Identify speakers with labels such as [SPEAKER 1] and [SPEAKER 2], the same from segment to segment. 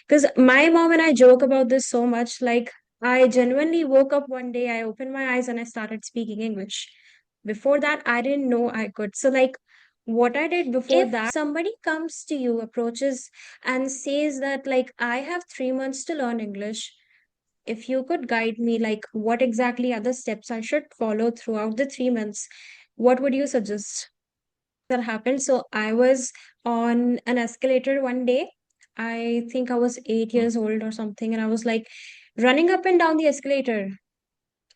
[SPEAKER 1] Because my mom and I joke about this so much. Like, I genuinely woke up one day, I opened my eyes, and I started speaking English. Before that, I didn't know I could. So, like, what I did before
[SPEAKER 2] If
[SPEAKER 1] that, somebody comes to you, approaches, and says that, like, I have 3 months to learn English. If you could guide me, like, what exactly are the steps I should follow throughout the 3 months, what would you suggest? That happened. So I was on an escalator one day. I think I was 8 years old or something, and I was like running up and down the escalator.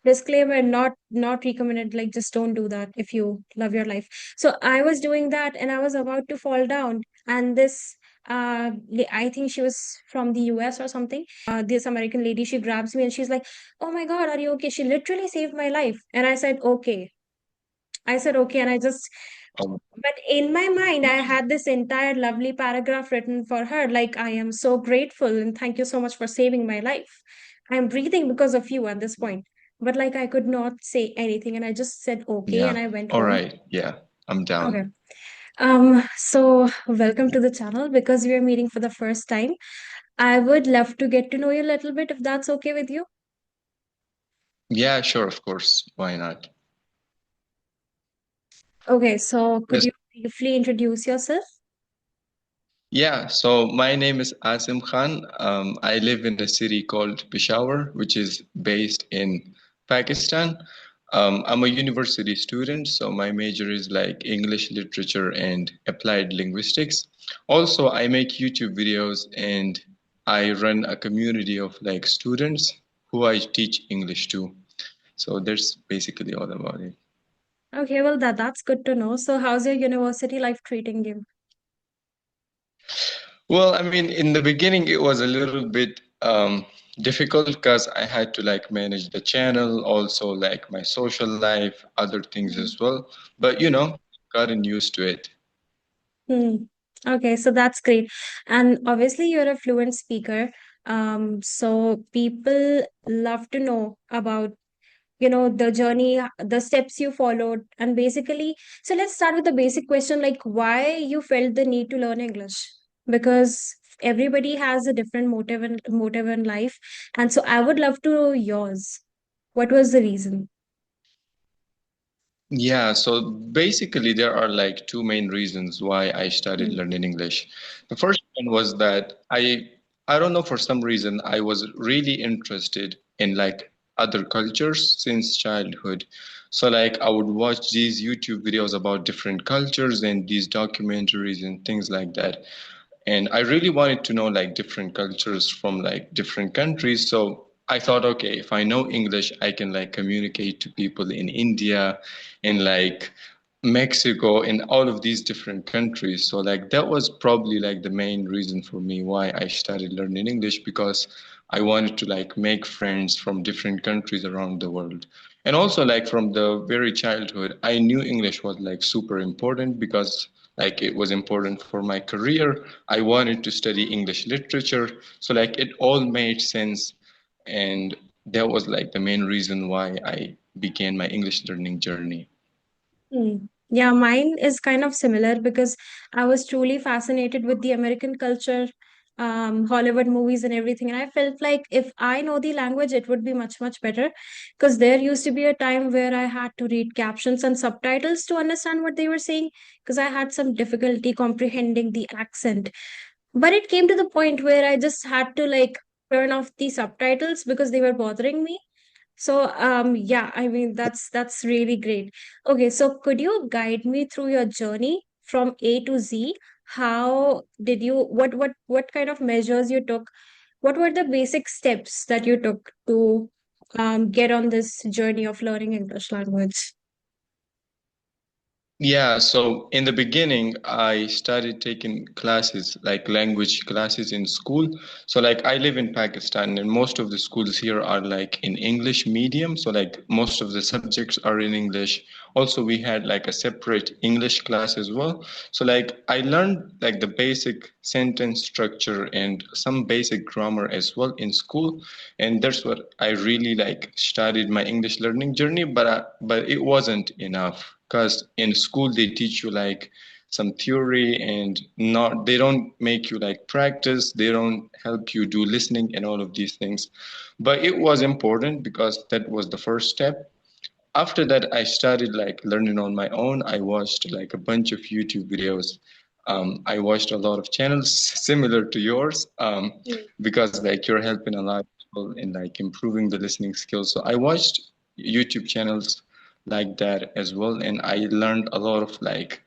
[SPEAKER 1] Disclaimer, not recommended. Like, just don't do that if you love your life. So I was doing that, and I was about to fall down, and this I think she was from the US or something. This American lady, she grabs me and she's like, "Oh my God, are you okay?" She literally saved my life, and I said okay, and I just,
[SPEAKER 2] um,
[SPEAKER 1] but in my mind, I had this entire lovely paragraph written for her. Like, I am so grateful and thank you so much for saving my life. I'm breathing because of you at this point. But like, I could not say anything. And I just said, okay. And
[SPEAKER 2] yeah.
[SPEAKER 1] I went
[SPEAKER 2] All
[SPEAKER 1] home.
[SPEAKER 2] right. Yeah, I'm
[SPEAKER 1] Okay.
[SPEAKER 2] down.
[SPEAKER 1] So welcome to the channel because we are meeting for the first time. I would love to get to know you a little bit if that's okay with you.
[SPEAKER 2] Yeah, sure, of course. Why not?
[SPEAKER 1] Okay. So could
[SPEAKER 2] Yes.
[SPEAKER 1] you briefly introduce yourself?
[SPEAKER 2] Yeah, so my name is Asim Khan. I live in a city called Peshawar, which is based in Pakistan. I'm a university student, so my major is like English literature and applied linguistics. Also, I make YouTube videos and I run a community of like students who I teach English to. So that's basically all about it.
[SPEAKER 1] Okay. Well, that's good to know. So how's your university life treating you?
[SPEAKER 2] Well, I mean, in the beginning, it was a little bit difficult because I had to like manage the channel, also like my social life, other things as well. But gotten used to it.
[SPEAKER 1] Hmm. Okay, so that's great. And obviously, you're a fluent speaker. So people love to know about, the journey, the steps you followed, and basically, so let's start with the basic question, like why you felt the need to learn English. Because everybody has a different motive in life. And so I would love to know yours. What was the reason?
[SPEAKER 2] Yeah, so basically, there are like two main reasons why I started
[SPEAKER 1] Hmm.
[SPEAKER 2] learning English. The first one was that I don't know, for some reason, I was really interested in like other cultures since childhood. So like I would watch these YouTube videos about different cultures and these documentaries and things like that. And I really wanted to know like different cultures from like different countries. So I thought, okay, if I know English, I can like communicate to people in India, in like Mexico, in all of these different countries. So like that was probably like the main reason for me why I started learning English, because I wanted to like make friends from different countries around the world. And also like from the very childhood, I knew English was like super important because like it was important for my career. I wanted to study English literature. So like it all made sense. And that was like the main reason why I began my English learning journey.
[SPEAKER 1] Hmm. Yeah, mine is kind of similar because I was truly fascinated with the American culture, Hollywood movies and everything. And I felt like if I know the language, it would be much, much better. Because there used to be a time where I had to read captions and subtitles to understand what they were saying, because I had some difficulty comprehending the accent. But it came to the point where I just had to like turn off the subtitles because they were bothering me. So yeah, I mean that's really great. Okay, so could you guide me through your journey from A to Z? How did you what kind of measures you took? What were the basic steps that you took to get on this journey of learning English language?
[SPEAKER 2] Yeah, so in the beginning, I started taking classes, like language classes in school. So, like, I live in Pakistan, and most of the schools here are like in English medium. So, like, most of the subjects are in English. Also, we had like a separate English class as well. So, like, I learned like the basic sentence structure and some basic grammar as well in school. And that's what I really like started my English learning journey. But it wasn't enough because in school they teach you like some theory, and not they don't make you like practice, they don't help you do listening and all of these things. But it was important because that was the first step. After that, I started like learning on my own. I watched like a bunch of YouTube videos. I watched a lot of channels similar to yours, because like you're helping a lot of people in like improving the listening skills. So I watched YouTube channels like that as well, and I learned a lot of like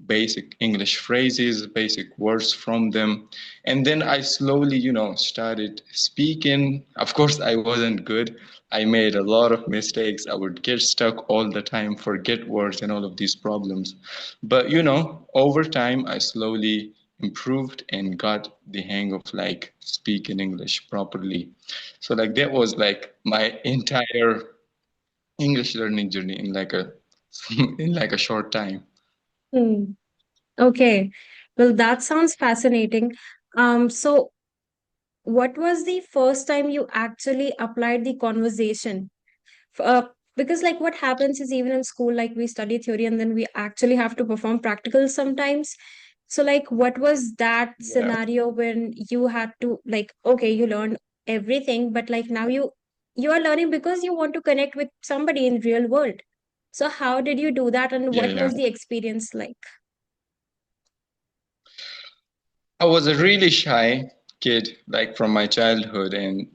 [SPEAKER 2] basic English phrases, basic words from them. And then I slowly, started speaking. Of course, I wasn't good. I made a lot of mistakes. I would get stuck all the time, forget words, and all of these problems. But, over time, I slowly improved and got the hang of like speaking English properly. So, like, that was like my entire English learning journey in like a in like a short time.
[SPEAKER 1] Hmm. Okay. Well, that sounds fascinating. So what was the first time you actually applied the conversation? Because like what happens is even in school, like we study theory and then we actually have to perform practicals sometimes. So like what was that
[SPEAKER 2] Yeah.
[SPEAKER 1] scenario when you had to like, okay, you learned everything, but like now you are learning because you want to connect with somebody in real world. So how did you do that and
[SPEAKER 2] Yeah,
[SPEAKER 1] what
[SPEAKER 2] yeah.
[SPEAKER 1] was the experience like?
[SPEAKER 2] I was a really shy kid, like from my childhood, and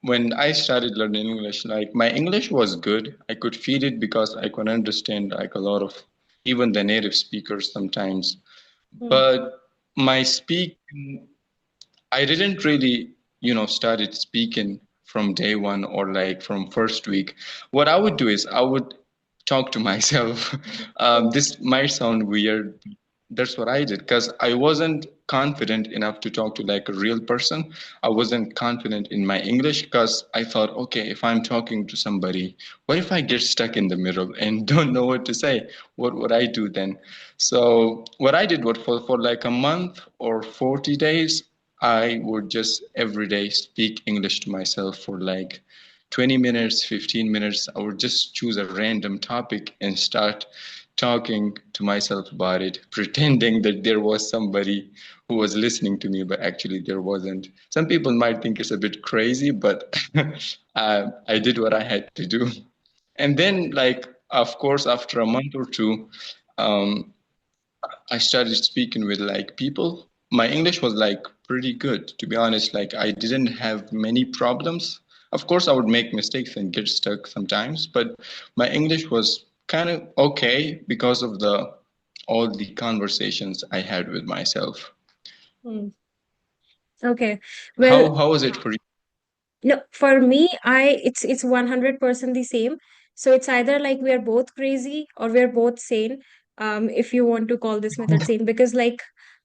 [SPEAKER 2] when I started learning English, like my English was good. I could feel it because I could understand like a lot of even the native speakers sometimes.
[SPEAKER 1] Hmm.
[SPEAKER 2] But my speaking, I didn't really, started speaking from day one or like from first week. What I would do is I would talk to myself. This might sound weird. That's what I did because I wasn't confident enough to talk to like a real person. I wasn't confident in my English because I thought, okay, if I'm talking to somebody, what if I get stuck in the middle and don't know what to say? What would I do then? So what I did was for like a month or 40 days, I would just every day speak English to myself for like 20 minutes, 15 minutes. I would just choose a random topic and start talking to myself about it, pretending that there was somebody who was listening to me, but actually there wasn't. Some people might think it's a bit crazy, but I did what I had to do. And then, like, of course, after a month or two, um, I started speaking with like people. My English was like pretty good, to be honest. Like I didn't have many problems. Of course, I would make mistakes and get stuck sometimes, but my English was kind of okay because of the all the conversations I had with myself.
[SPEAKER 1] Hmm. Okay. Well,
[SPEAKER 2] How was it for you?
[SPEAKER 1] no, for me, it's 100% the same. So it's either like we are both crazy or we are both sane, if you want to call this method sane, because like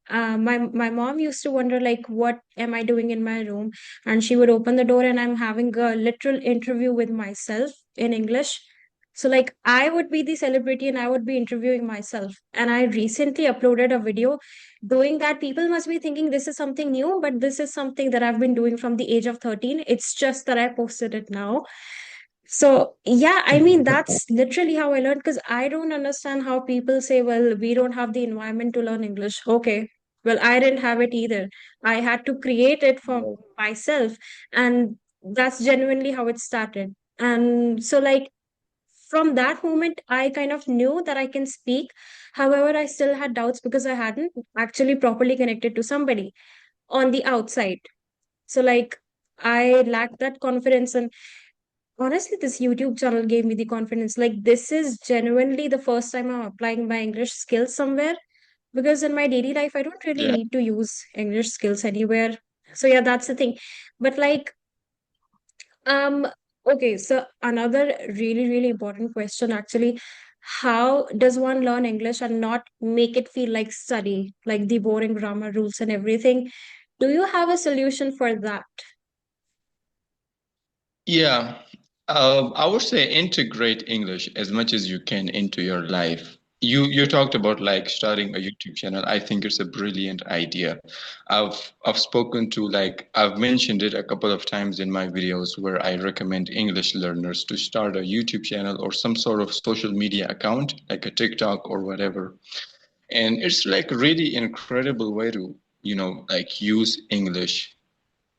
[SPEAKER 1] my mom used to wonder like what am I doing in my room, and she would open the door and I'm having a literal interview with myself in English. So like I would be the celebrity and I would be interviewing myself. And I recently uploaded a video doing that. People must be thinking this is something new, but this is something that I've been doing from the age of 13. It's just that I posted it now. So yeah, I mean that's literally how I learned, because I don't understand how people say, well, we don't have the environment to learn English. Okay, well, I didn't have it either. I had to create it for myself, and that's genuinely how it started. And so like from that moment, I kind of knew that I can speak. However, I still had doubts because I hadn't actually properly connected to somebody on the outside. So, like, I lacked that confidence. And honestly, this YouTube channel gave me the confidence. Like, this is genuinely the first time I'm applying my English skills somewhere, because in my daily life, I don't really
[SPEAKER 2] Yeah.
[SPEAKER 1] need to use English skills anywhere. So, yeah, that's the thing. But, like, um, okay, so another really, really important question actually, how does one learn English and not make it feel like study, like the boring grammar rules and everything? Do you have a solution for that?
[SPEAKER 2] Yeah, I would say integrate English as much as you can into your life. You talked about like starting a YouTube channel. I think it's a brilliant idea. I've spoken to like I've mentioned it a couple of times in my videos where I recommend English learners to start a YouTube channel or some sort of social media account like a TikTok or whatever. And it's like really incredible way to, like use English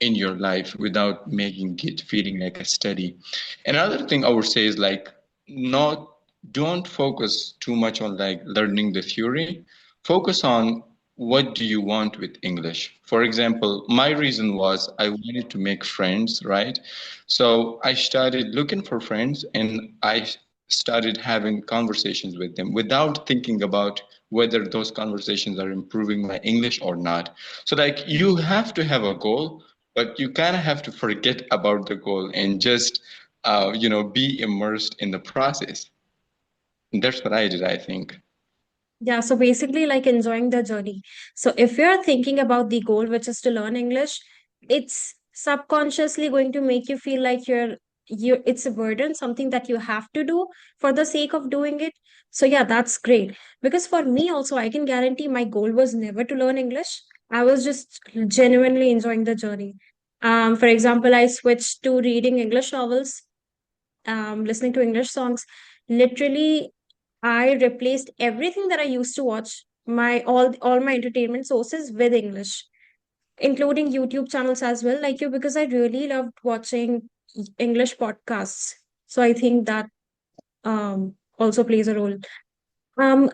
[SPEAKER 2] in your life without making it feeling like a study. Another thing I would say is like not don't focus too much on like learning the theory. Focus on what do you want with English. For example, my reason was I wanted to make friends, right? So I started looking for friends and I started having conversations with them without thinking about whether those conversations are improving my English or not. So like you have to have a goal, but you kind of have to forget about the goal and just be immersed in the process. And that's what I did, I think.
[SPEAKER 1] Yeah, so basically, like enjoying the journey. So, if you're thinking about the goal, which is to learn English, it's subconsciously going to make you feel like it's a burden, something that you have to do for the sake of doing it. So, yeah, that's great. Because for me, also, I can guarantee my goal was never to learn English. I was just genuinely enjoying the journey. For example, I switched to reading English novels, listening to English songs. Literally, I replaced everything that I used to watch, my all my entertainment sources with English, including YouTube channels as well, like you, because I really loved watching English podcasts. So I think that also plays a role.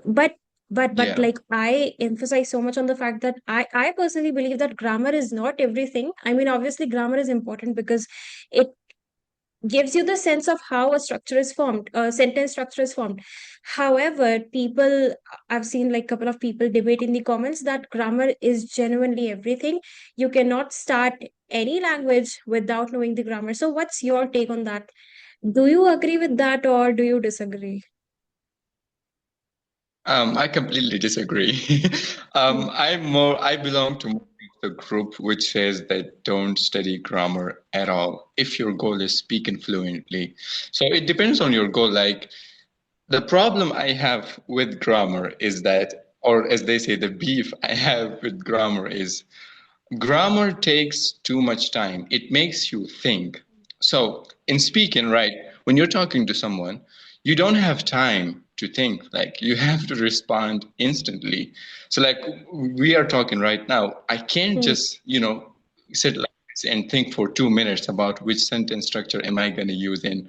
[SPEAKER 1] But but
[SPEAKER 2] Yeah.
[SPEAKER 1] like I emphasize so much on the fact that I personally believe that grammar is not everything. I mean, obviously grammar is important because it gives you the sense of how a structure is formed, a sentence structure is formed. However, I've seen like a couple of people debate in the comments that grammar is genuinely everything. You cannot start any language without knowing the grammar. So what's your take on that? Do you agree with that or do you disagree?
[SPEAKER 2] I completely disagree.
[SPEAKER 1] Hmm.
[SPEAKER 2] I belong to more of the group which says that don't study grammar at all if your goal is speaking fluently. So it depends on your goal. Like the problem I have with grammar is that, or as they say, the beef I have with grammar is grammar takes too much time. It makes you think. So, in speaking, right, when you're talking to someone, you don't have time to think. Like, you have to respond instantly. So, like, we are talking right now. I can't
[SPEAKER 1] Hmm.
[SPEAKER 2] just, sit like this and think for 2 minutes about which sentence structure am I going to use in.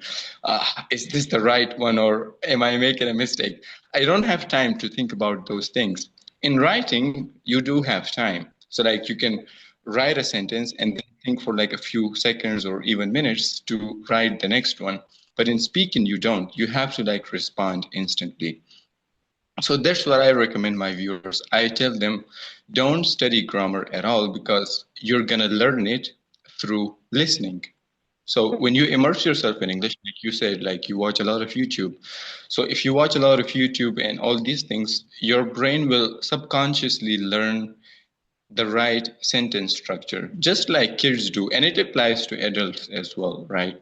[SPEAKER 2] Is this the right one or am I making a mistake? I don't have time to think about those things. In writing, you do have time. So, like, you can write a sentence and then think for like a few seconds or even minutes to write the next one. But in speaking, you don't. You have to like respond instantly. So that's what I recommend my viewers. I tell them don't study grammar at all because you're going to learn it through listening. So when you immerse yourself in English, like you said, like you watch a lot of YouTube. So if you watch a lot of YouTube and all these things, your brain will subconsciously learn the right sentence structure, just like kids do, and it applies to adults as well, right?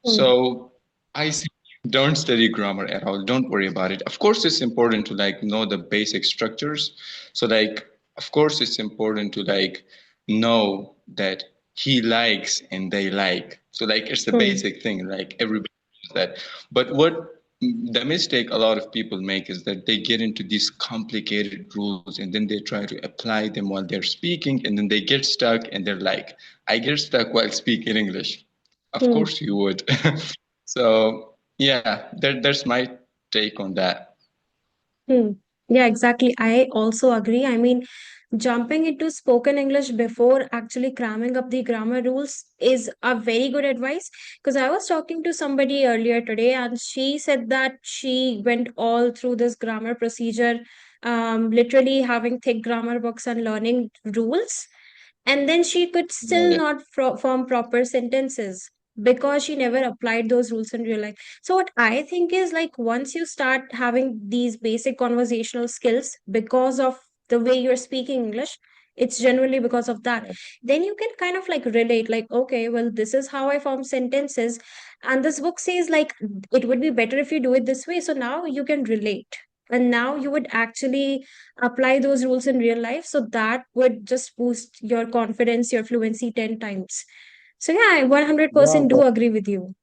[SPEAKER 1] Hmm.
[SPEAKER 2] So I say don't study grammar at all. Don't worry about it. Of course, it's important to like know the basic structures. So like, of course, it's important to like know that he likes and they like. So like, it's the
[SPEAKER 1] Hmm.
[SPEAKER 2] basic thing. Like everybody knows that. But what the mistake a lot of people make is that they get into these complicated rules and then they try to apply them while they're speaking and then they get stuck and they're like, I get stuck while speaking English. Of
[SPEAKER 1] Hmm.
[SPEAKER 2] course you would. So yeah, that's my take on that.
[SPEAKER 1] Hmm. Yeah, exactly. I also agree. I mean, jumping into spoken English before actually cramming up the grammar rules is a very good advice. Because I was talking to somebody earlier today, and she said that she went all through this grammar procedure, literally having thick grammar books and learning rules. And then she could still
[SPEAKER 2] Yeah.
[SPEAKER 1] not form proper sentences because she never applied those rules in real life. So what I think is like once you start having these basic conversational skills because of the way you're speaking English, it's generally because of that. Then you can kind of like relate, like, okay, well, this is how I form sentences. And this book says like it would be better if you do it this way. So now you can relate. And now you would actually apply those rules in real life. So that would just boost your confidence, your fluency 10 times. So yeah, I
[SPEAKER 2] Yeah,
[SPEAKER 1] 100% do agree with you.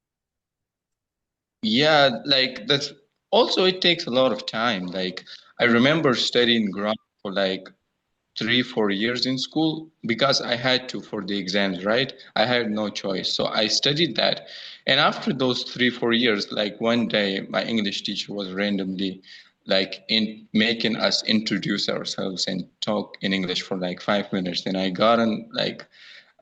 [SPEAKER 2] yeah, like that's also it takes a lot of time. Like I remember studying grammar for like 3, 4 years in school because I had to for the exams, right? I had no choice. So I studied that. And after those 3, 4 years, like one day, my English teacher was randomly like in making us introduce ourselves and talk in English for like 5 minutes. And I got on like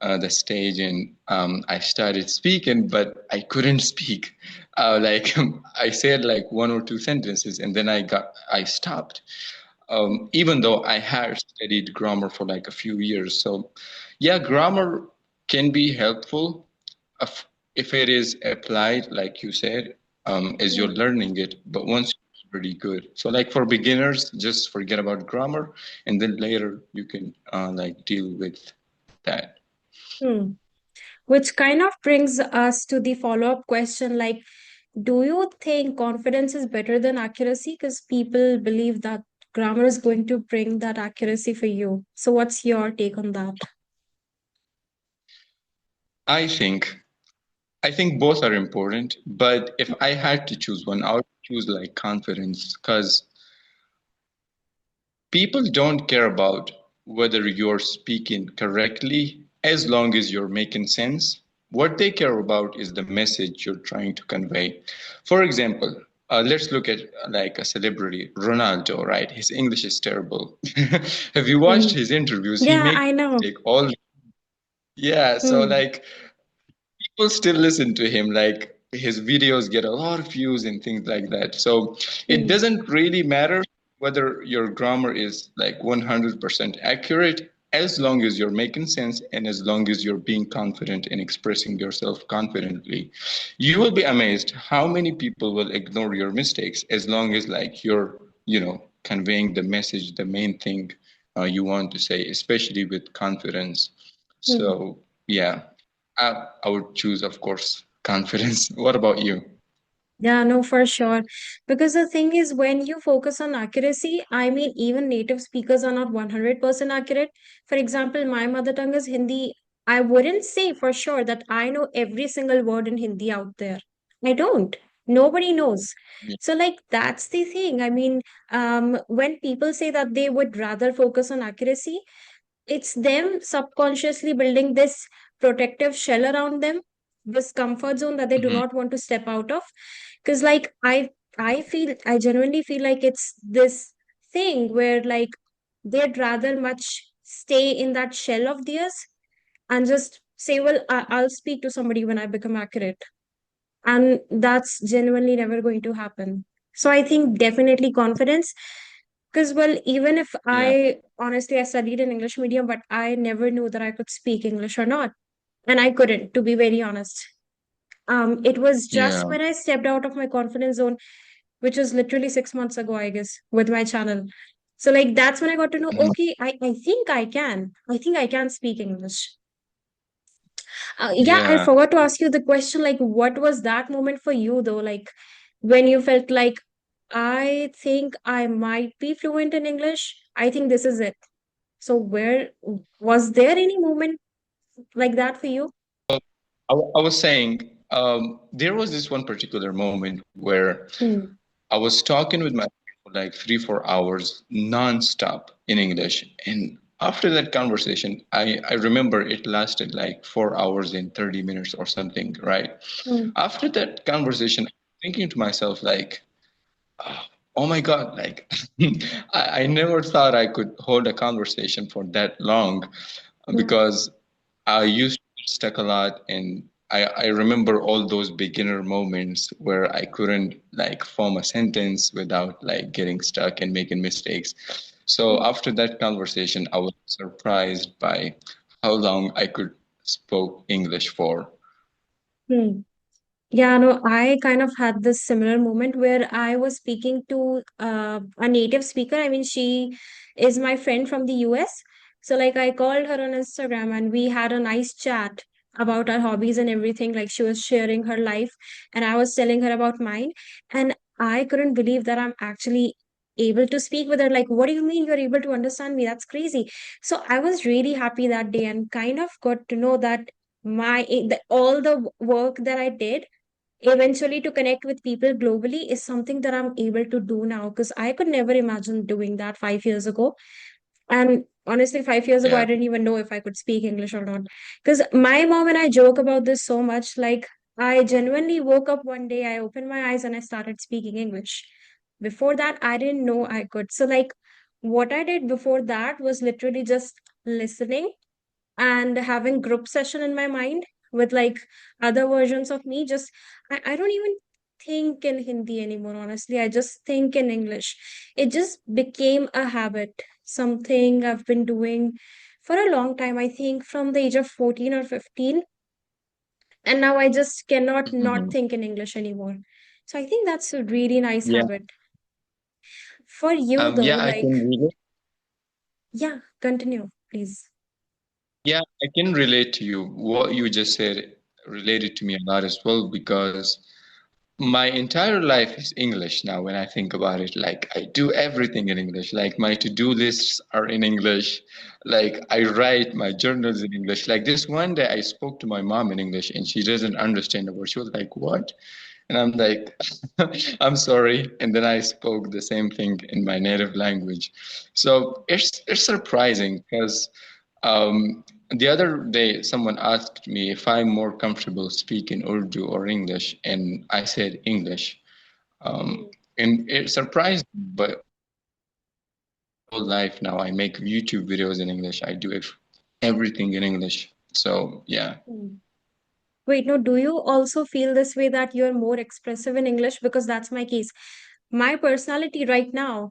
[SPEAKER 2] the stage and I started speaking, but I couldn't speak. Like I said like one or two sentences and then I stopped even though I had studied grammar for like a few years. So, yeah, grammar can be helpful if it is applied, like you said, as you're
[SPEAKER 1] Hmm.
[SPEAKER 2] learning it. But once it's pretty good. So, like for beginners, just forget about grammar, and then later you can like deal with that.
[SPEAKER 1] Hmm. Which kind of brings us to the follow-up question like, do you think confidence is better than accuracy? Because people believe that grammar is going to bring that accuracy for you. So, what's your take on that?
[SPEAKER 2] I think I think both are important, but if I had to choose one, I would choose like confidence because people don't care about whether you're speaking correctly as long as you're making sense. What they care about is the message you're trying to convey. For example, let's look at like a celebrity, Ronaldo, right? His English is terrible. Have you watched
[SPEAKER 1] Hmm.
[SPEAKER 2] his interviews? He
[SPEAKER 1] Yeah,
[SPEAKER 2] makes
[SPEAKER 1] I know.
[SPEAKER 2] mistake all. Yeah, so
[SPEAKER 1] Hmm.
[SPEAKER 2] like people still listen to him. Like his videos get a lot of views and things like that. So it
[SPEAKER 1] Hmm.
[SPEAKER 2] doesn't really matter whether your grammar is like 100% accurate as long as you're making sense and as long as you're being confident in expressing yourself confidently. You will be amazed how many people will ignore your mistakes as long as like you're conveying the message, the main thing you want to say, especially with confidence.
[SPEAKER 1] Hmm.
[SPEAKER 2] So yeah, I would choose, of course, confidence. What about you?
[SPEAKER 1] Yeah, no, for sure. Because the thing is, when you focus on accuracy, I mean, even native speakers are not 100% accurate. For example, my mother tongue is Hindi. I wouldn't say for sure that I know every single word in Hindi out there. I don't. Nobody knows.
[SPEAKER 2] Yeah.
[SPEAKER 1] So, like, that's the thing. I mean, when people say that they would rather focus on accuracy, it's them subconsciously building this protective shell around them, this comfort zone that they do
[SPEAKER 2] Mhm.
[SPEAKER 1] not want to step out of. Because like I genuinely feel like it's this thing where like they'd rather much stay in that shell of theirs and just say, well, I'll speak to somebody when I become accurate, and that's genuinely never going to happen. So I think definitely confidence, because well, even if
[SPEAKER 2] Yeah.
[SPEAKER 1] I honestly I studied in English medium, but I never knew that I could speak English or not, and I couldn't, to be very honest. It was just
[SPEAKER 2] Yeah.
[SPEAKER 1] when I stepped out of my confidence zone, which was literally 6 months ago, I guess, with my channel. So like that's when I got to know,
[SPEAKER 2] Mhm.
[SPEAKER 1] okay, I think I can speak English. Yeah, I
[SPEAKER 2] Yeah.
[SPEAKER 1] forgot to ask you the question, like, what was that moment for you though? Like, when you felt like, I think I might be fluent in English. I think this is it. So, where was there any moment like that for you?
[SPEAKER 2] I was saying, there was this one particular moment where
[SPEAKER 1] Hmm.
[SPEAKER 2] I was talking with my friend for like 3, 4 hours nonstop in English. And after that conversation, I remember it lasted like 4 hours and 30 minutes or something, right?
[SPEAKER 1] Hmm.
[SPEAKER 2] After that conversation, thinking to myself, like, oh my God, like I never thought I could hold a conversation for that long
[SPEAKER 1] Hmm.
[SPEAKER 2] because I used to get stuck a lot and I remember all those beginner moments where I couldn't like form a sentence without like getting stuck and making mistakes. So
[SPEAKER 1] Hmm.
[SPEAKER 2] after that conversation, I was surprised by how long I could spoke English for.
[SPEAKER 1] Hmm. Yeah, no, I kind of had this similar moment where I was speaking to a native speaker. I mean, she is my friend from the US. So, like, I called her on Instagram and we had a nice chat about our hobbies and everything. Like, she was sharing her life and I was telling her about mine. And I couldn't believe that I'm actually able to speak with her. Like, what do you mean you're able to understand me? That's crazy. So, I was really happy that day and kind of got to know that all the work that I did eventually to connect with people globally is something that I'm able to do now, because I could never imagine doing that 5 years ago. And honestly, 5 years ago, I
[SPEAKER 2] Yeah.
[SPEAKER 1] didn't even know if I could speak English or not. Because my mom and I joke about this so much. Like, I genuinely woke up one day, I opened my eyes, and I started speaking English. Before that, I didn't know I could. So, like, what I did before that was literally just listening and having group session in my mind with like other versions of me. Just I don't even think in Hindi anymore, honestly. I just think in English. It just became a habit, something I've been doing for a long time, I think from the age of 14 or 15. And now I just cannot not
[SPEAKER 2] Mhm.
[SPEAKER 1] think in English anymore. So I think that's a really nice
[SPEAKER 2] Yeah.
[SPEAKER 1] habit. For you though,
[SPEAKER 2] Yeah, I
[SPEAKER 1] like,
[SPEAKER 2] can relate.
[SPEAKER 1] yeah, continue, please.
[SPEAKER 2] Yeah, I can relate to you. What you just said related to me a lot as well because my entire life is English now when I think about it. Like I do everything in English. Like my to-do lists are in English. Like I write my journals in English. Like this one day I spoke to my mom in English and she doesn't understand a word. She was like, "What?" And I'm like, "I'm sorry." And then I spoke the same thing in my native language. So it's surprising because the other day, someone asked me if I'm more comfortable speaking Urdu or English, and I said English. Um, and it surprised me, but my whole life now, I make YouTube videos in English. I do everything in English. So yeah.
[SPEAKER 1] Mm. Wait, no, do you also feel this way that you're more expressive in English? Because that's my case. My personality right now,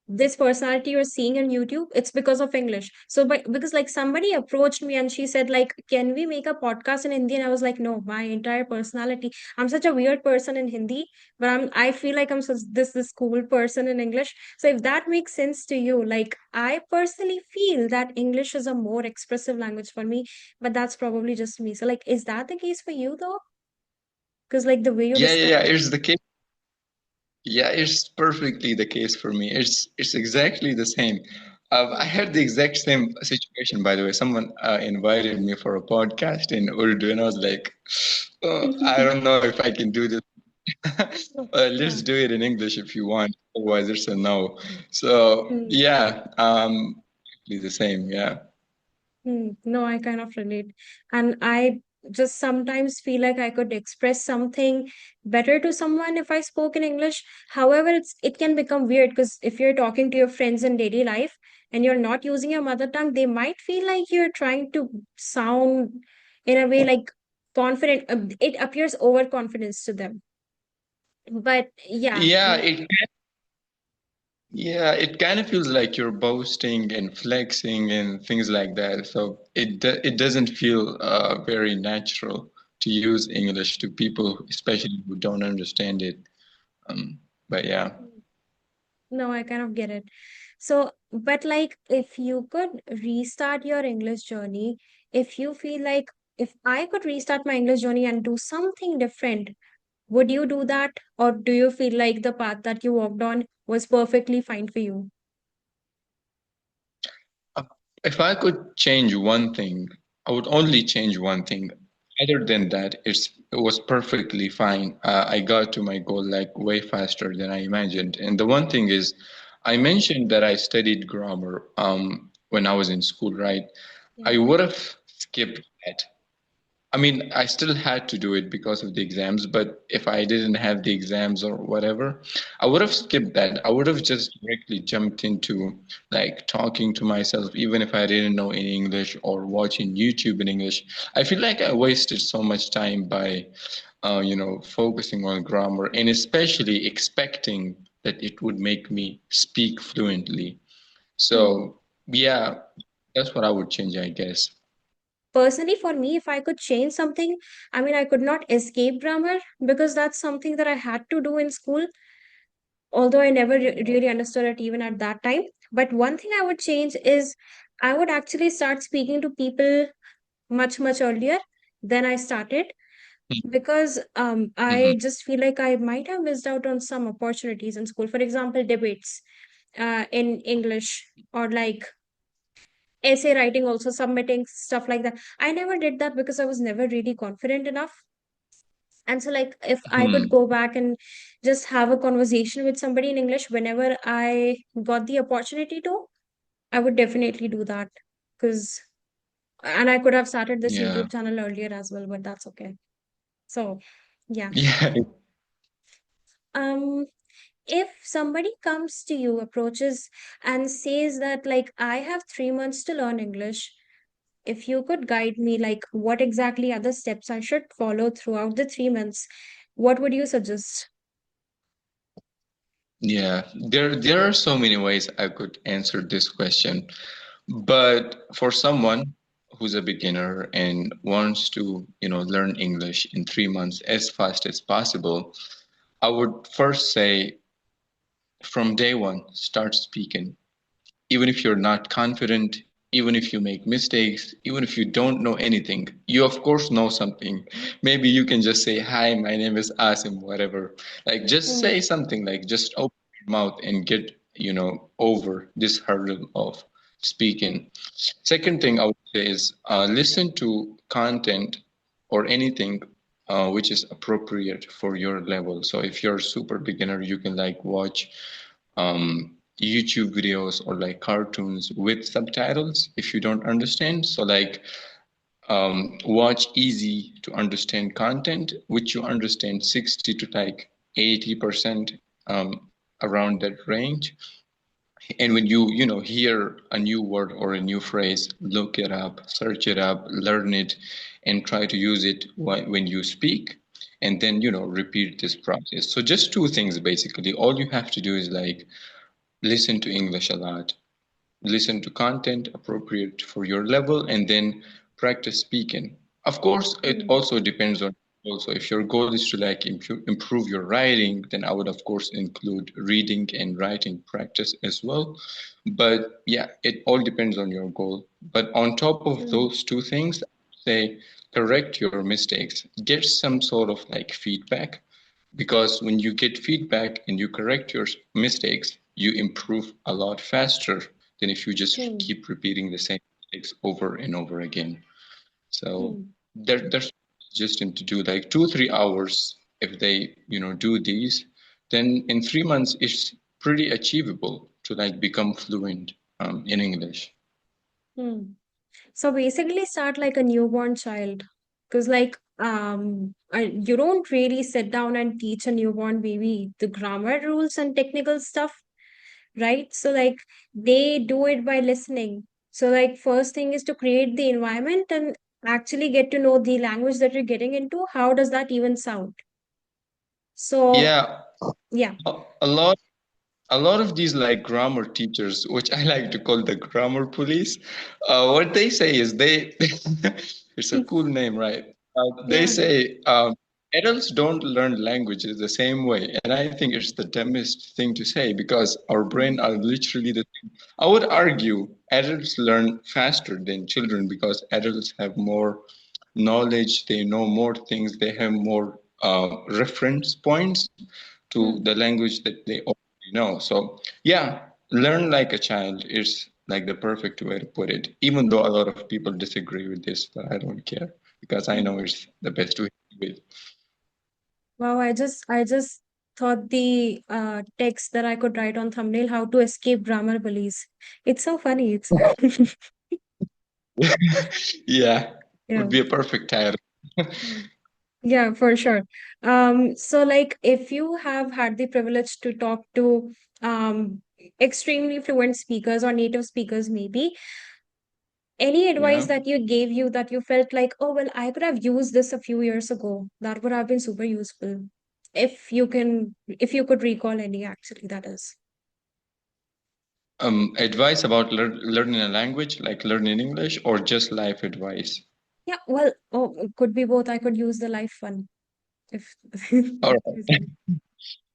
[SPEAKER 1] this personality you're seeing on YouTube, it's because of English. So, but because like somebody approached me and she said, like, can we make a podcast in Hindi? And I was like, no, my entire personality. I'm such a weird person in Hindi, but I feel like I'm such this cool person in English. So if that makes sense to you, like I personally feel that English is a more expressive language for me, but that's probably just me. So like, is that the case for you though? Because like the way you
[SPEAKER 2] Yeah, yeah, yeah.
[SPEAKER 1] describe.
[SPEAKER 2] It's the case. Yeah, it's perfectly the case for me. It's exactly the same. I
[SPEAKER 1] Hmm.
[SPEAKER 2] had the exact same situation, by the way. Someone invited me for a podcast in Urdu, and I was like, oh, I don't know if I can do this.
[SPEAKER 1] Yeah.
[SPEAKER 2] Let's do it in English if you want. Otherwise, it's a no. So
[SPEAKER 1] Hmm.
[SPEAKER 2] yeah, the same. Yeah.
[SPEAKER 1] No, I kind of relate. And I just sometimes feel like I could express something better to someone if I spoke in English. However, it can become weird because if you're talking to your friends in daily life and you're not using your mother tongue, they might feel like you're trying to sound in a way like confident. It appears overconfidence to them. But yeah,
[SPEAKER 2] Yeah, it kind of feels like you're boasting and flexing and things like that. So it doesn't feel very natural to use English to people, especially who don't understand it. But yeah.
[SPEAKER 1] no, I kind of get it. So, but like, if you could restart your English journey, if you feel like if I could restart my English journey and do something different, would you do that? Or do you feel like the path that you walked on was perfectly fine for you?
[SPEAKER 2] Uh, If I could change one thing, I would only change one thing. Other than that, it was perfectly fine. I got to my goal like way faster than I imagined. And the one thing is, I mentioned that I studied grammar when I was in school, right? I
[SPEAKER 1] Yeah.
[SPEAKER 2] would have skipped that. I mean, I still had to do it because of the exams, but if I didn't have the exams or whatever, I would have skipped that. I would have just directly jumped into like talking to myself, even if I didn't know any English or watching YouTube in English. I feel like I wasted so much time by, focusing on grammar and especially expecting that it would make me speak fluently.
[SPEAKER 1] Hmm.
[SPEAKER 2] So, yeah, that's what I would change, I guess.
[SPEAKER 1] Personally, for me, if I could change something, I mean, I could not escape grammar because that's something that I had to do in school, although I never really understood it even at that time. But one thing I would change is I would actually start speaking to people much, much earlier than I started, because I
[SPEAKER 2] Mhm.
[SPEAKER 1] just feel like I might have missed out on some opportunities in school. For example, debates in English, or like essay writing, also submitting stuff like that. I never did that because I was never really confident enough. And so, like, if I could
[SPEAKER 2] Hmm.
[SPEAKER 1] go back and just have a conversation with somebody in English whenever I got the opportunity to, I would definitely do that. Because, and I could have started this
[SPEAKER 2] Yeah.
[SPEAKER 1] YouTube channel earlier as well, but that's okay. So, yeah.
[SPEAKER 2] Yeah.
[SPEAKER 1] Um, if somebody comes to you, approaches and says that, like, I have 3 months to learn English, if you could guide me, like, what exactly are the steps I should follow throughout the 3 months, what would you suggest?
[SPEAKER 2] Yeah. There are so many ways I could answer this question. But for someone who's a beginner and wants to, learn English in 3 months as fast as possible, I would first say from day one, start speaking. Even if you're not confident, even if you make mistakes, even if you don't know anything, you of course know something. Maybe you can just say, "Hi, my name is Asim," whatever. Like just
[SPEAKER 1] Hmm.
[SPEAKER 2] say something, like just open your mouth and get, over this hurdle of speaking. Second thing I would say is listen to content or anything which is appropriate for your level. So if you're a super beginner, you can like watch YouTube videos or like cartoons with subtitles if you don't understand. So like watch easy to understand content, which you understand 60 to like 80% around that range. And when you hear a new word or a new phrase, look it up, search it up, learn it, and try to use it when you speak. And then repeat this process. So just two things basically. All you have to do is like listen to English a lot, listen to content appropriate for your level, and then practice speaking. Of course, it
[SPEAKER 1] Hmm.
[SPEAKER 2] also depends on also if your goal is to like improve your writing, then I would of course include reading and writing practice as well. But yeah, it all depends on your goal. But on top of
[SPEAKER 1] Hmm.
[SPEAKER 2] those two things, say correct your mistakes, get some sort of like feedback, because when you get feedback and you correct your mistakes, you improve a lot faster than if you just
[SPEAKER 1] Hmm.
[SPEAKER 2] keep repeating the same mistakes over and over again. So
[SPEAKER 1] Hmm.
[SPEAKER 2] there's suggestion to do like 2 3 hours. If they do these, then in 3 months it's pretty achievable to like become fluent in English.
[SPEAKER 1] Hmm. So basically, start like a newborn child, because like you don't really sit down and teach a newborn baby the grammar rules and technical stuff, right? So like they do it by listening. So like first thing is to create the environment and actually get to know the language that you're getting into. How does that even sound? So
[SPEAKER 2] Yeah,
[SPEAKER 1] yeah.
[SPEAKER 2] a lot a lot of these like grammar teachers, which I like to call the grammar police, what they say is they, it's a cool name, right? They
[SPEAKER 1] Yeah.
[SPEAKER 2] say adults don't learn languages the same way, and I think it's the dumbest thing to say because our brain are literally the same. I would argue adults learn faster than children because adults have more knowledge, they know more things, they have more reference points to
[SPEAKER 1] Hmm.
[SPEAKER 2] the language that they already know. So yeah, learn like a child is like the perfect way to put it. Even though a lot of people disagree with this, but I don't care because I
[SPEAKER 1] Hmm.
[SPEAKER 2] know it's the best way to do it.
[SPEAKER 1] Wow, I just thought the text that I could write on thumbnail, how to escape grammar bullies. It's so funny. It's
[SPEAKER 2] Yeah,
[SPEAKER 1] yeah.
[SPEAKER 2] would be a perfect title.
[SPEAKER 1] Yeah, for sure. So like if you have had the privilege to talk to extremely fluent speakers or native speakers, maybe any advice
[SPEAKER 2] Yeah.
[SPEAKER 1] that you gave you that you felt like, oh well, I could have used this a few years ago. That would have been super useful. If you could recall any, actually, that is.
[SPEAKER 2] Advice about learning a language, like learning English, or just life advice?
[SPEAKER 1] Yeah, well, oh, it could be both. I could use the life one if
[SPEAKER 2] All
[SPEAKER 1] if
[SPEAKER 2] right.
[SPEAKER 1] there's any.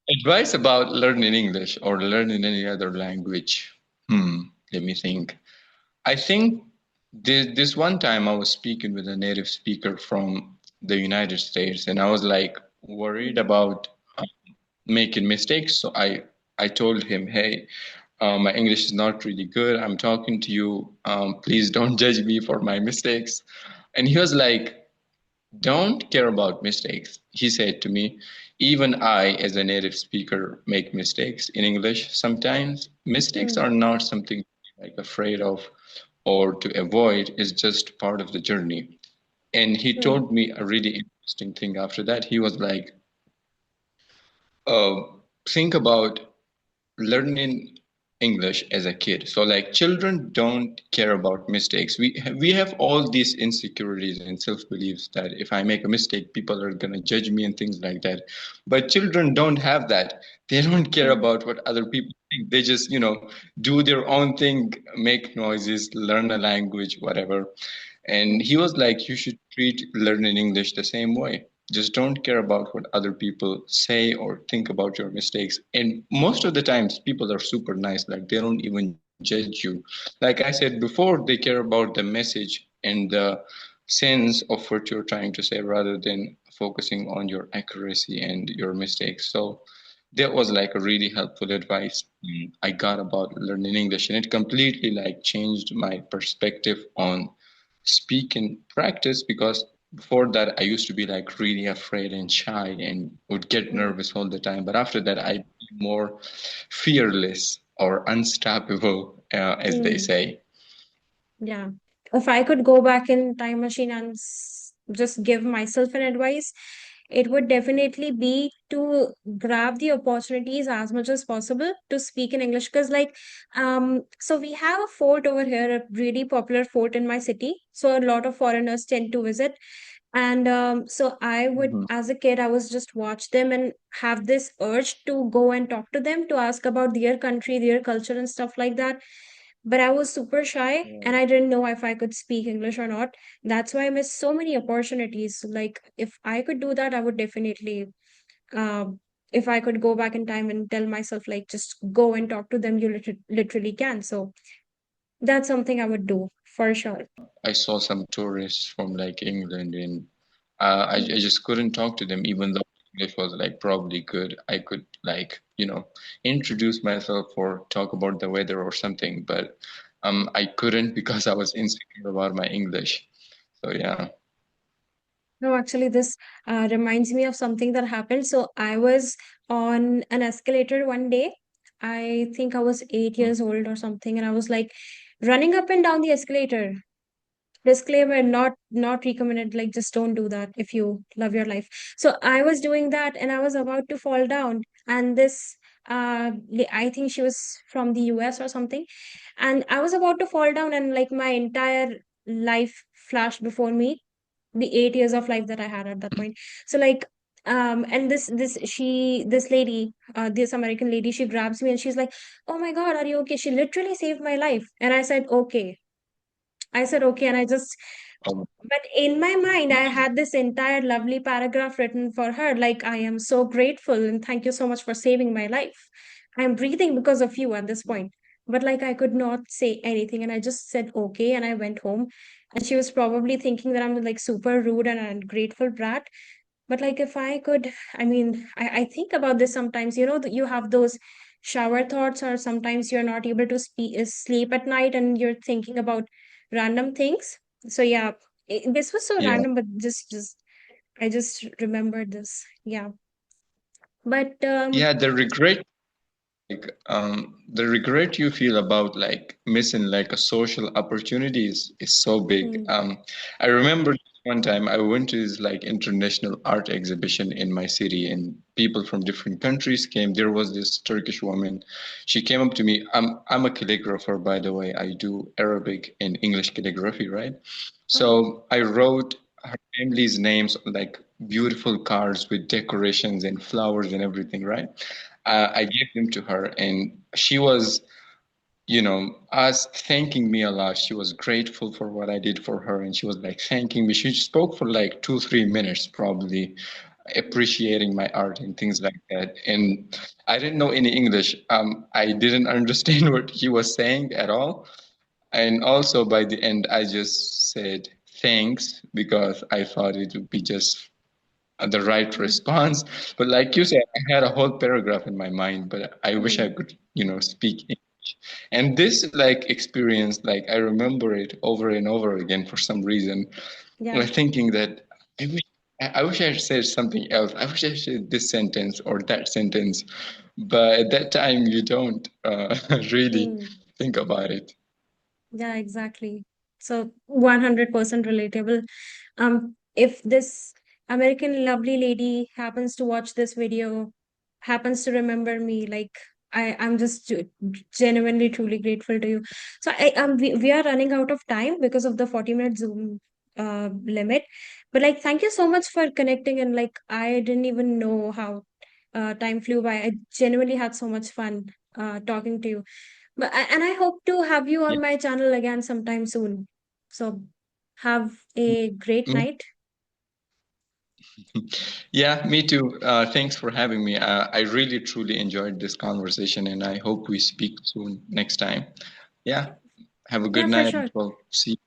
[SPEAKER 2] Advice about learning English or learning any other language. Let me think. I think this one time I was speaking with a native speaker from the United States, and I was like worried
[SPEAKER 1] Hmm.
[SPEAKER 2] about making mistakes. So I told him, "Hey, my English is not really good. I'm talking to you. Please don't judge me for my mistakes." And he was like, don't care about mistakes. He said to me, even I, as a native speaker, make mistakes in English sometimes. Mistakes
[SPEAKER 1] Mm,
[SPEAKER 2] are not something to be like afraid of or to avoid, it's just part of the journey. And he
[SPEAKER 1] mm,
[SPEAKER 2] told me a really interesting thing after that. He was like, uh, think about learning English as a kid. So like children don't care about mistakes. We have all these insecurities and self-beliefs that if I make a mistake, people are gonna judge me and things like that. But children don't have that. They don't care
[SPEAKER 1] mm,
[SPEAKER 2] about what other people think. They just, do their own thing, make noises, learn a language, whatever. And
[SPEAKER 1] mm,
[SPEAKER 2] he was like, you should treat learning English the same way. Just don't care about what other people say or think about your mistakes. And most of the times, people are super nice. Like, they don't even judge you. Like I said before, they care about the message and the sense of what you're trying to say rather than focusing on your accuracy and your mistakes. So, that was like a really helpful advice I got about learning English, and it completely like changed my perspective on speaking practice because before that I used to be like really afraid and shy and would get
[SPEAKER 1] mm,
[SPEAKER 2] nervous all the time. But after that, I became more fearless or unstoppable, as they
[SPEAKER 1] mm.
[SPEAKER 2] say.
[SPEAKER 1] Yeah. If I could go back in time machine and just give myself an advice, it would definitely be to grab the opportunities as much as possible to speak in English. Because so we have a fort over here, a really popular fort in my city. So a lot of foreigners tend to visit. And so I would,
[SPEAKER 2] Mhm.
[SPEAKER 1] as a kid, I was just watch them and have this urge to go and talk to them to ask about their country, their culture, and stuff like that. But I was super shy
[SPEAKER 2] Yeah.
[SPEAKER 1] and I didn't know if I could speak English or not. That's why I missed so many opportunities. Like, if I could do that, I would definitely, if I could go back in time and tell myself, like, just go and talk to them, you literally can. So that's something I would do for sure.
[SPEAKER 2] I saw some tourists from like England, and I
[SPEAKER 1] Mm.
[SPEAKER 2] just couldn't talk to them, even though English was like probably good. I could like, introduce myself or talk about the weather or something, but I couldn't because I was insecure about my English. So yeah.
[SPEAKER 1] No, actually, this reminds me of something that happened. So I was on an escalator one day. I think I was 8 years old or something, and I was like running up and down the escalator. Disclaimer, not recommended. Like, just don't do that if you love your life. So I was doing that, and I was about to fall down, and this I think she was from the US or something, and I was about to fall down, and like my entire life flashed before me, the 8 years of life that I had at that point. So like, and this lady, this American lady, she grabs me and she's like, "Oh my God, are you okay?" She literally saved my life, and I said, "Okay." I said, "Okay," and I just,
[SPEAKER 2] Um,
[SPEAKER 1] but in my mind, I had this entire lovely paragraph written for her. Like, "I am so grateful and thank you so much for saving my life. I'm breathing because of you at this point." But like, I could not say anything. And I just said, "Okay." And I went home. And she was probably thinking that I'm like super rude and ungrateful brat. But like, if I could, I mean, I think about this sometimes, that you have those shower thoughts, or sometimes you're not able to sleep at night and you're thinking about random things. So yeah, this was so
[SPEAKER 2] yeah.
[SPEAKER 1] random, but I just remembered this. Yeah. But
[SPEAKER 2] Yeah, the regret you feel about like missing like a social opportunities is so big.
[SPEAKER 1] mm,
[SPEAKER 2] I remember one time I went to this like international art exhibition in my city, and people from different countries came. There was this Turkish woman. She came up to me. I'm a calligrapher, by the way. I do Arabic and English calligraphy, right?
[SPEAKER 1] oh,
[SPEAKER 2] So I wrote her family's names on like beautiful cards with decorations and flowers and everything, right? I gave them to her, and she was, us thanking me a lot. She was grateful for what I did for her, and she was like thanking me. She spoke for like 2, 3 minutes, probably appreciating my art and things like that. And I didn't know any English. I didn't understand what he was saying at all. And also by the end, I just said thanks because I thought it would be just the right
[SPEAKER 1] mm,
[SPEAKER 2] response. But like you said, I had a whole paragraph in my mind, but I wish I
[SPEAKER 1] mm,
[SPEAKER 2] could, speak English. And this like experience, like I remember it over and over again for some reason,
[SPEAKER 1] yeah.
[SPEAKER 2] thinking that I wish I wish I had said something else. I wish I said this sentence or that sentence, but at that time you don't really
[SPEAKER 1] Hmm.
[SPEAKER 2] think about it.
[SPEAKER 1] Yeah, exactly. So 100% relatable. If this American lovely lady happens to watch this video, happens to remember me, like I'm just genuinely truly grateful to you. So we are running out of time because of the 40-minute Zoom limit. But like thank you so much for connecting, and like I didn't even know how time flew by. I genuinely had so much fun talking to you. And I hope to have you
[SPEAKER 2] Yeah.
[SPEAKER 1] on my channel again sometime soon. So have a great
[SPEAKER 2] Mm.
[SPEAKER 1] night.
[SPEAKER 2] Yeah, me too. Thanks for having me. I really truly enjoyed this conversation, and I hope we speak soon next time. Yeah, have a good
[SPEAKER 1] Yeah, for
[SPEAKER 2] night.
[SPEAKER 1] sure.
[SPEAKER 2] Well, see you.